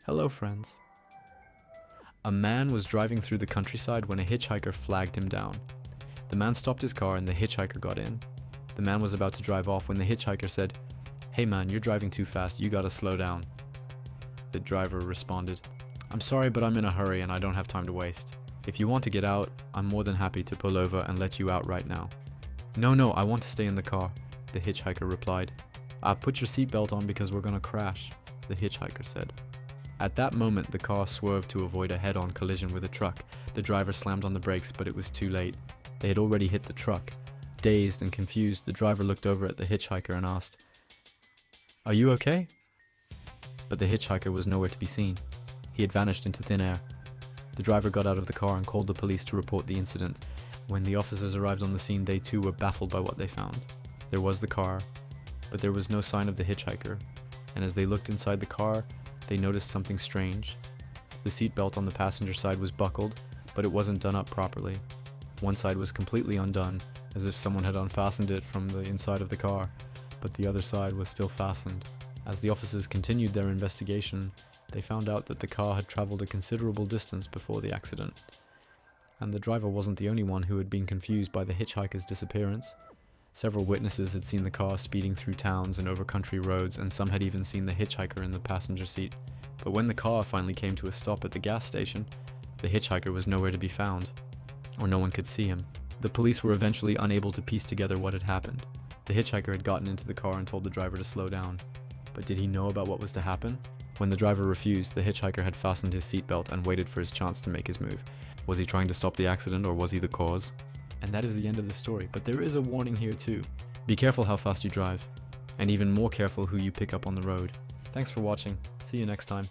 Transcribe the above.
Hello, friends. A man was driving through the countryside when a hitchhiker flagged him down. The man stopped his car and the hitchhiker got in. The man was about to drive off when the hitchhiker said, "Hey man, you're driving too fast, you gotta slow down." The driver responded, "I'm sorry, but I'm in a hurry and I don't have time to waste. If you want to get out, I'm more than happy to pull over and let you out right now." No, I want to stay in the car," the hitchhiker replied. Put your seatbelt on because we're gonna crash," the hitchhiker said. At that moment, the car swerved to avoid a head-on collision with a truck. The driver slammed on the brakes, but it was too late. They had already hit the truck. Dazed and confused, the driver looked over at the hitchhiker and asked, "Are you okay?" But the hitchhiker was nowhere to be seen. He had vanished into thin air. The driver got out of the car and called the police to report the incident. When the officers arrived on the scene, they too were baffled by what they found. There was the car, but there was no sign of the hitchhiker, and as they looked inside the car, they noticed something strange. The seatbelt on the passenger side was buckled, but it wasn't done up properly. One side was completely undone, as if someone had unfastened it from the inside of the car, but the other side was still fastened. As the officers continued their investigation, they found out that the car had traveled a considerable distance before the accident. And the driver wasn't the only one who had been confused by the hitchhiker's disappearance. Several witnesses had seen the car speeding through towns and over country roads, and some had even seen the hitchhiker in the passenger seat. But when the car finally came to a stop at the gas station, the hitchhiker was nowhere to be found, or no one could see him. The police were eventually unable to piece together what had happened. The hitchhiker had gotten into the car and told the driver to slow down. But did he know about what was to happen? When the driver refused, the hitchhiker had fastened his seatbelt and waited for his chance to make his move. Was he trying to stop the accident, or was he the cause? And that is the end of the story, but there is a warning here too. Be careful how fast you drive, and even more careful who you pick up on the road. Thanks for watching. See you next time.